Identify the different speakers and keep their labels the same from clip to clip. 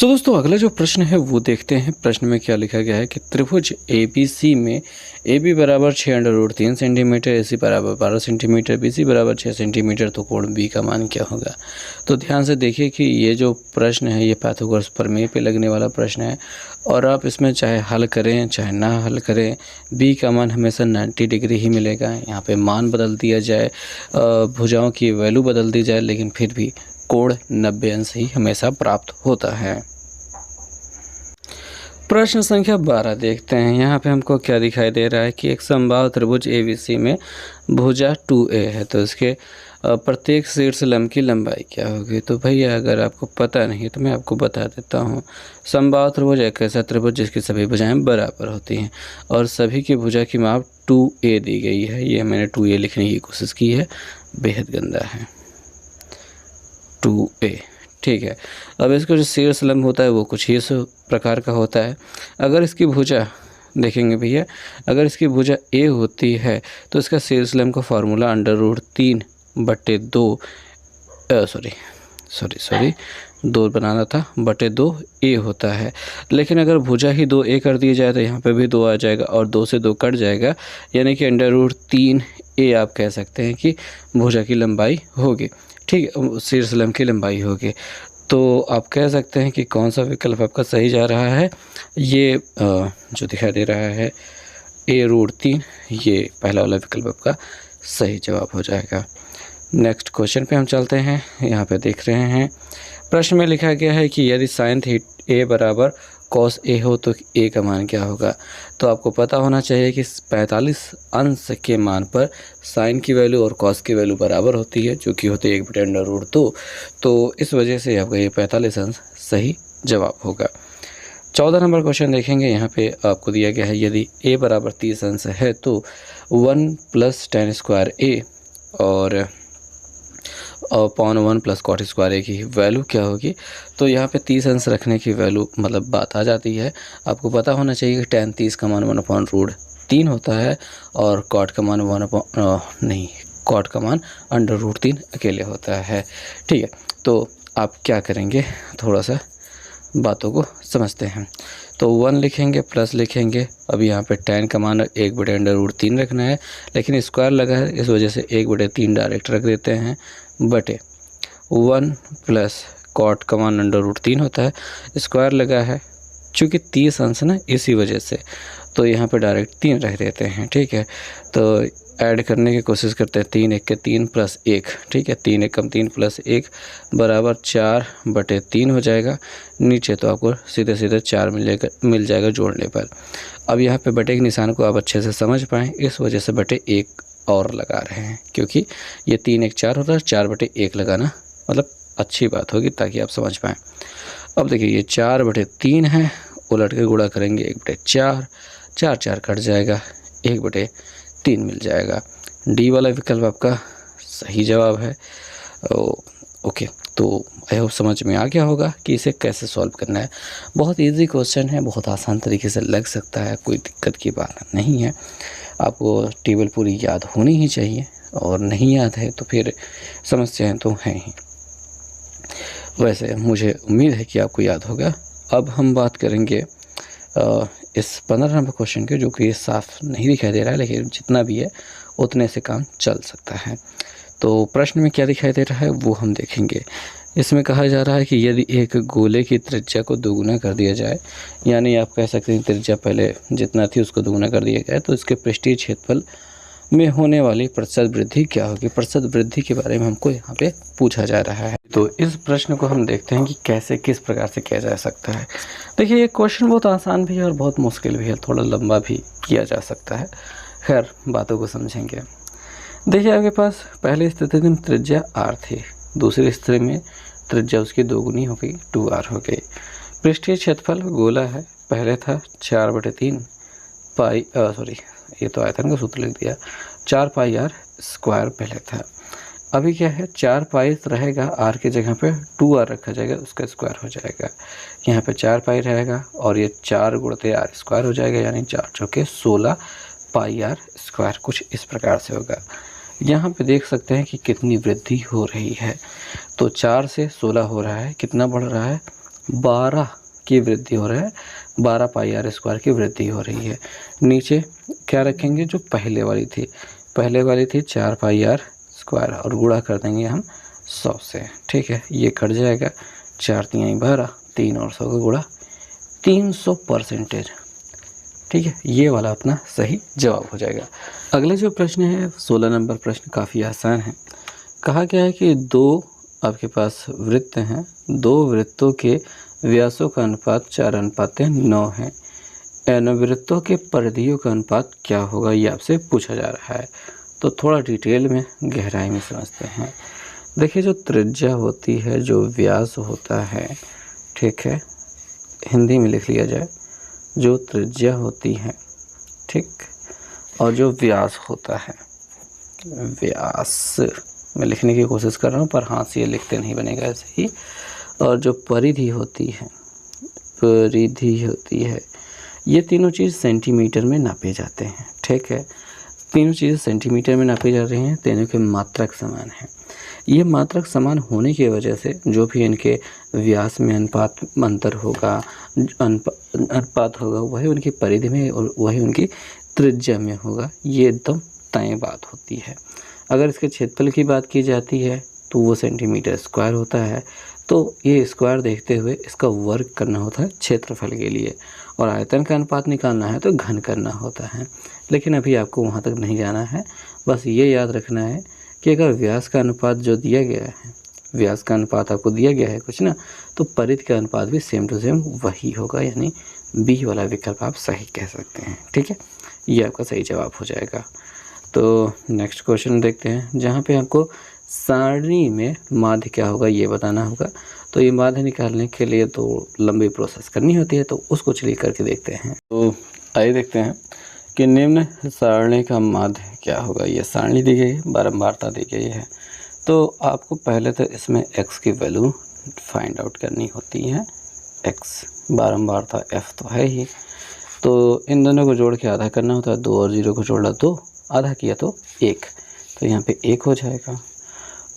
Speaker 1: सो दोस्तों अगला जो प्रश्न है वो देखते हैं। प्रश्न में क्या लिखा गया है कि त्रिभुज ABC में AB बराबर 6√3 सेंटीमीटर, AC बराबर 12 सेंटीमीटर, BC बराबर 6 सेंटीमीटर, तो कोण B का मान क्या होगा। तो ध्यान से देखिए कि ये जो प्रश्न है ये पाइथागोरस प्रमेय पे लगने वाला प्रश्न है और आप इसमें चाहे हल करें चाहे ना हल करें B का मान हमेशा 90 डिग्री ही मिलेगा। यहाँ पे मान बदल दिया जाए, भुजाओं की वैल्यू बदल दी जाए, लेकिन फिर भी कोण 90 अंश ही हमेशा प्राप्त होता है। प्रश्न संख्या 12 देखते हैं। यहाँ पे हमको क्या दिखाई दे रहा है कि एक समबाहु त्रिभुज ABC में भुजा 2A है, तो इसके प्रत्येक शीर्ष लंब की लंबाई क्या होगी। तो भैया अगर आपको पता नहीं तो मैं आपको बता देता हूँ। समबाहु त्रिभुज एक ऐसा त्रिभुज जिसकी सभी भुजाएं बराबर होती हैं और सभी की भुजा की माप 2A दी गई है। ये मैंने 2A लिखने की कोशिश की है, बेहद गंदा है 2A, ठीक है। अब इसका जो शीर्ष लंब होता है वो कुछ ही इस प्रकार का होता है। अगर इसकी भुजा देखेंगे भैया, अगर इसकी भुजा A होती है तो इसका शीर्ष लंब का फॉर्मूला √3/2 2 बनाना था /2A होता है। लेकिन अगर भुजा ही 2A कर दी जाए तो यहाँ पे भी 2 आ जाएगा और 2 से 2 कट जाएगा, यानी कि √3A आप कह सकते हैं कि भुजा की लंबाई होगी, ठीक है, शीर्ष लंब की लंबाई होगी। तो आप कह सकते हैं कि कौन सा विकल्प आपका सही जा रहा है। ये जो दिखाई दे रहा है A√3, ये पहला वाला विकल्प आपका सही जवाब हो जाएगा। नेक्स्ट क्वेश्चन पे हम चलते हैं। यहाँ पे देख रहे हैं प्रश्न में लिखा गया है कि यदि साइन A बराबर cos A हो तो A का मान क्या होगा। तो आपको पता होना चाहिए कि 45 अंश के मान पर साइन की वैल्यू और कॉस की वैल्यू बराबर होती है, जो कि होती है 1/√2। तो इस वजह से आपका ये 45 अंश सही जवाब होगा। 14 नंबर क्वेश्चन देखेंगे। यहाँ पे आपको दिया गया है यदि A बराबर 30 अंश है तो 1 + tan² A और पॉन 1 + cot² A की वैल्यू क्या होगी। तो यहाँ पे 30 अंश रखने की वैल्यू मतलब बात आ जाती है। आपको पता होना चाहिए कि tan 30 का मान 1/√3 होता है और cot का मान cot का मान √3 अकेले होता है, ठीक है। तो आप क्या करेंगे, थोड़ा सा बातों को समझते हैं। तो 1 लिखेंगे प्लस लिखेंगे। अब यहाँ पे tan का मान 1/√3 रखना है, लेकिन स्क्वायर लगा है इस वजह से 1/3 डायरेक्ट रख देते हैं, बटे 1 + cot का मान √3 होता है, स्क्वायर लगा है चूँकि 30 अंश ना, इसी वजह से तो यहाँ पे डायरेक्ट 3 रख देते हैं, ठीक है। तो ऐड करने की कोशिश करते हैं। 3 × 1 = 3 + 1, ठीक है, 3 × 1 = 3 + 1 बराबर 4/3 हो जाएगा। नीचे तो आपको सीधे सीधे 4 मिल जाएगा जोड़ने पर। अब यहाँ पे बटे के निशान को आप अच्छे से समझ पाएँ, इस वजह से /1 और लगा रहे हैं, क्योंकि ये 3 × 1 = 4 होता है, 4/1 लगाना मतलब अच्छी बात होगी ताकि आप समझ पाएँ। अब देखिए ये 4/3 है, उलट के गुणा करेंगे 1/4, 4 4 कट जाएगा, 1/3 मिल जाएगा। डी वाला विकल्प आपका सही जवाब है। ओके, तो आई होप समझ में आ गया होगा कि इसे कैसे सॉल्व करना है। बहुत इजी क्वेश्चन है, बहुत आसान तरीके से लग सकता है, कोई दिक्कत की बात नहीं है। आपको टेबल पूरी याद होनी ही चाहिए और नहीं याद है तो फिर समस्याएं तो हैं ही। वैसे मुझे उम्मीद है कि आपको याद होगा। अब हम बात करेंगे इस 15 नंबर क्वेश्चन के, जो कि साफ नहीं दिखाई दे रहा है, लेकिन जितना भी है उतने से काम चल सकता है। तो प्रश्न में क्या दिखाई दे रहा है वो हम देखेंगे। इसमें कहा जा रहा है कि यदि एक गोले की त्रिज्या को दोगुना कर दिया जाए, यानी आप कह सकते हैं त्रिज्या पहले जितना थी उसको दोगुना कर दिया जाए, तो इसके पृष्ठीय क्षेत्रफल में होने वाली प्रतिशत वृद्धि क्या होगी। प्रतिशत वृद्धि के बारे में हमको यहाँ पे पूछा जा रहा है। तो इस प्रश्न को हम देखते हैं कि कैसे किस प्रकार से किया जा सकता है। देखिए ये क्वेश्चन बहुत आसान भी है और बहुत मुश्किल भी है, थोड़ा लंबा भी किया जा सकता है। खैर बातों को समझेंगे। देखिए आपके पास पहली स्थिति में त्रिज्या r थी, दूसरी स्थिति में त्रिज्या उसकी दोगुनी हो गई, 2r हो गई। पृष्ठीय क्षेत्रफल गोला है, पहले था 4/3 पाई ये तो आयतन का सूत्र लिख दिया, 4πr² पहले था। अभी क्या है, 4π रहेगा, r की जगह पे 2r रखा जाएगा, उसका स्क्वायर हो जाएगा। यहाँ पे 4π रहेगा और ये 4 × r² हो जाएगा, यानी 4 × 16 πr², कुछ इस प्रकार से होगा। यहाँ पे देख सकते हैं कि कितनी वृद्धि हो रही है। तो 4 से 16 हो रहा है, कितना बढ़ रहा है, 12 की वृद्धि हो रहा है, 12 पाई आर स्क्वायर की वृद्धि हो रही है। नीचे क्या रखेंगे, जो पहले वाली थी 4 पाई आर स्क्वायर और गुणा कर देंगे हम 100 से। ठीक है, ये कट जाएगा, 4 तिहाई 12, 3 और 100 का गुणा 300%। ठीक है, ये वाला अपना सही जवाब हो जाएगा। अगला जो प्रश्न है 16 नंबर प्रश्न काफ़ी आसान है। कहा गया है कि 2 आपके पास वृत्त हैं, 2 वृत्तों के व्यासों का अनुपात 4:9 है। इन वृत्तों के परिधियों का अनुपात क्या होगा, ये आपसे पूछा जा रहा है। तो थोड़ा डिटेल में गहराई में समझते हैं। देखिए, जो त्रिज्या होती है, जो व्यास होता है, ठीक है, हिंदी में लिख लिया जाए, जो त्रिज्या होती है, ठीक, और जो व्यास होता है, व्यास मैं लिखने की कोशिश कर रहा हूँ पर हाथ से ये लिखते नहीं बनेगा ऐसे ही, और जो परिधि होती है, ये तीनों चीज़ सेंटीमीटर में नापे जाते हैं। ठीक है, तीनों चीज़ें सेंटीमीटर में नापी जा रही हैं, तीनों के मात्रक समान हैं। ये मात्रक समान होने की वजह से जो भी इनके व्यास में अंतर होगा, अनुपात होगा, वही उनकी परिधि में और वही उनकी त्रिज्या में होगा। ये एकदम तय बात होती है। अगर इसके क्षेत्रफल की बात की जाती है तो वो सेंटीमीटर स्क्वायर होता है। तो ये स्क्वायर देखते हुए इसका वर्ग करना होता है क्षेत्रफल के लिए, और आयतन का अनुपात निकालना है तो घन करना होता है। लेकिन अभी आपको वहाँ तक नहीं जाना है, बस ये याद रखना है कि अगर व्यास का अनुपात जो दिया गया है, व्यास का अनुपात आपको दिया गया है कुछ ना, तो परिधि का अनुपात भी सेम टू सेम वही होगा, यानी बी वाला विकल्प आप सही कह सकते हैं। ठीक है, ये आपका सही जवाब हो जाएगा। तो नेक्स्ट क्वेश्चन देखते हैं, जहाँ पे आपको सारणी में माध्य क्या होगा ये बताना होगा। तो ये माध्य निकालने के लिए तो लंबी प्रोसेस करनी होती है, तो उसको चलिए करके देखते हैं। तो आइए देखते हैं कि निम्न सारणी का माध्य क्या होगा। ये सारणी दी गई है, बारंबारता दी गई है। तो आपको पहले तो इसमें x की वैल्यू फाइंड आउट करनी होती है। x बारंबारता f तो है ही, तो इन दोनों को जोड़ के आधा करना होता है। 2 और 0 को जोड़ा 2, आधा किया तो 1, तो यहाँ पे 1 हो जाएगा।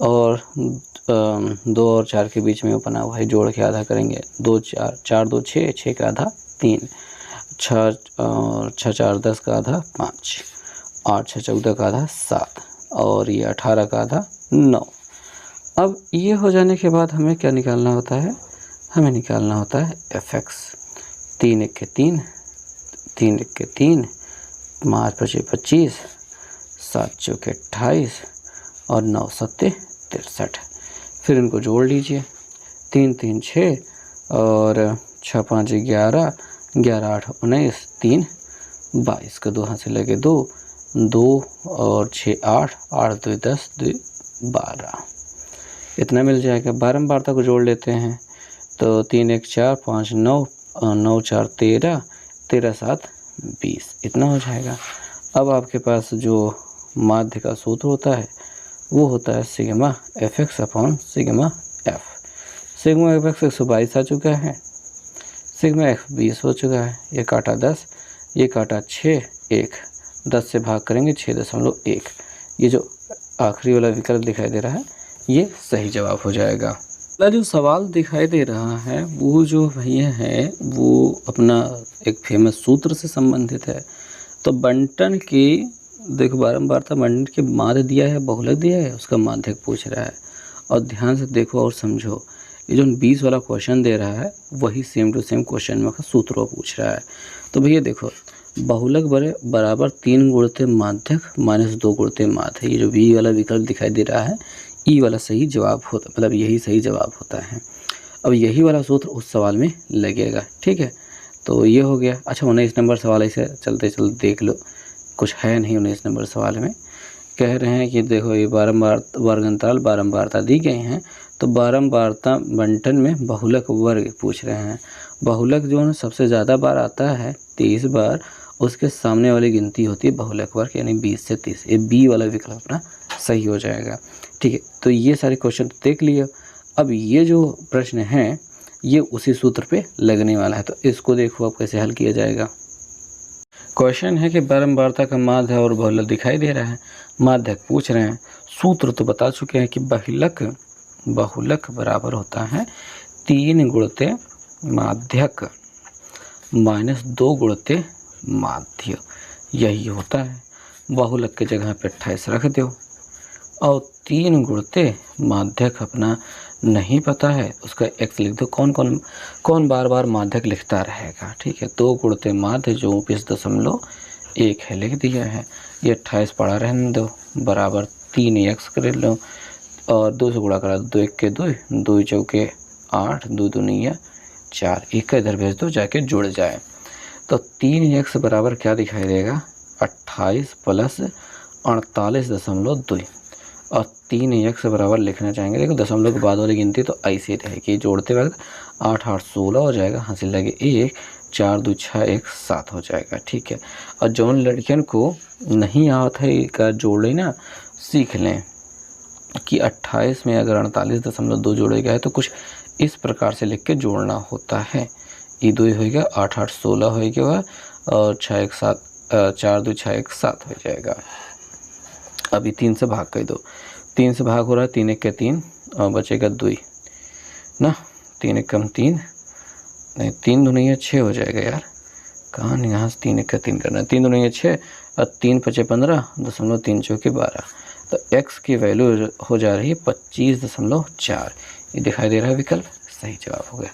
Speaker 1: और 2 और 4 के बीच में बना हुआ है, जोड़ के आधा करेंगे। 2 4 4 2 6, 6 का आधा 3, 6 4 10 का आधा 5, 8 6 14 का आधा 7, और ये 18 का आधा 9। अब ये हो जाने के बाद हमें क्या निकालना होता है, हमें निकालना होता है fx। 3 1 के 3, 3 1 के 3, 5 5 25, 7 चौके 28 और 9 7 63। फिर इनको जोड़ लीजिए, 3 3 6 और 6 5 11, 11 8 19, 3 22 का 2 हाथ से लगे 2, 2 और 6 8, 8 2 10, 2 12, इतना मिल जाएगा। बारंबारता को जोड़ लेते हैं, तो 3 1 4, 5 9, 9 4 13, 13 7 20, इतना हो जाएगा। अब आपके पास जो माध्य का सूत्र होता है वो होता है sigma fx upon sigma f। Sigma fx 122 आ चुका है, सिग्मा f 20 हो चुका है। ये काटा 10, ये काटा 6, 1 10 से भाग करेंगे 6.1। ये जो आखिरी वाला विकल्प दिखाई दे रहा है ये सही जवाब हो जाएगा। अगला जो सवाल दिखाई दे रहा है वो जो भैया है वो अपना एक फेमस सूत्र से संबंधित है। तो बंटन की देखो, बारंबारता बंटन के माध्य दिया है, बहुलक दिया है, उसका माध्यक पूछ रहा है। और ध्यान से देखो और समझो, ये जो 20 वाला क्वेश्चन दे रहा है वही सेम टू सेम क्वेश्चन में का सूत्र पूछ रहा है। तो भैया देखो, बहुलक बराबर 3 गुणित माध्यक माइनस 2 गुणित माध्य, ये जो बी वाला विकल्प दिखाई दे रहा है ई वाला सही जवाब होता, मतलब यही सही जवाब होता है। अब यही वाला सूत्र उस सवाल में लगेगा। ठीक है, तो ये हो गया। अच्छा, 19 नंबर सवाल ऐसे चलते चलते देख लो, कुछ है नहीं 19 नंबर सवाल में। कह रहे हैं कि देखो, ये बारंबार वर्ग अंतराल बारंबारता दी गई हैं, तो बारंबारता बंटन में बहुलक वर्ग पूछ रहे हैं। बहुलक जो है सबसे ज़्यादा बार आता है 23 बार, उसके सामने वाली गिनती होती है बहुलक वर्ग, यानी 20 से 30। ये बी वाला विकल्प अपना सही हो जाएगा। ठीक है, तो ये सारे क्वेश्चन देख लिए। अब ये जो प्रश्न है ये उसी सूत्र पे लगने वाला है, तो इसको देखो अब कैसे हल किया जाएगा। क्वेश्चन है कि बारंबारता का माध्य और बहुलक दिखाई दे रहा है, माध्यक पूछ रहे हैं। सूत्र तो बता चुके हैं कि बहुलक बराबर होता है 3 गुणित माध्यक माइनस 2 गुणित माध्य, यही होता है। बहुलक की जगह पे 28 रख दो और 3 गुणित माध्यक अपना नहीं पता है, उसका x लिख दो। कौन बार बार माध्यक लिखता रहेगा, ठीक है। 2 गुणित माध्य जो 29.1 है लिख दिया है। ये 28 पड़ा रहने दो, बराबर 3x कर लो और 2 से गुणा करा, 2 1 के 2, 2 चौके 8, 2 दूनी 4, एक का इधर भेज दो जाके जुड़ जाए। तो 3x बराबर क्या दिखाई देगा, 28 प्लस 48.2 और 3x बराबर लिखना चाहेंगे। देखो दशमलव के बाद वाली गिनती तो ऐसे रहेगी, जोड़ते वक्त 8 8 16 हो जाएगा, हासिल लगे 1, 4 2 6 1 7 हो जाएगा, ठीक है। और जौन लड़कियन को नहीं आता है का जोड़ ना सीख लें कि 28 में अगर 48.2 जोड़ेगा है तो कुछ इस प्रकार से लिख के जोड़ना होता है। ई 2 होएगा, 8 8 16 होएगा और 6 1 7, 4 2 6 1 7 हो जाएगा। अभी 3 से भाग कर दो, 3 से भाग हो रहा है, 3 1 के 3 और बचेगा 2 ना, 3 1 कम 3 नहीं, 3 दूनी 6 हो जाएगा यार। कहाँ नहीं, यहाँ से 3 1 का 3 करना है, 3 दूनी 6 और 3 5 15, 0.3 चौके 12। तो x की वैल्यू हो जा रही है 25.4। ये दिखाई दे रहा है विकल्प, सही जवाब हो गया।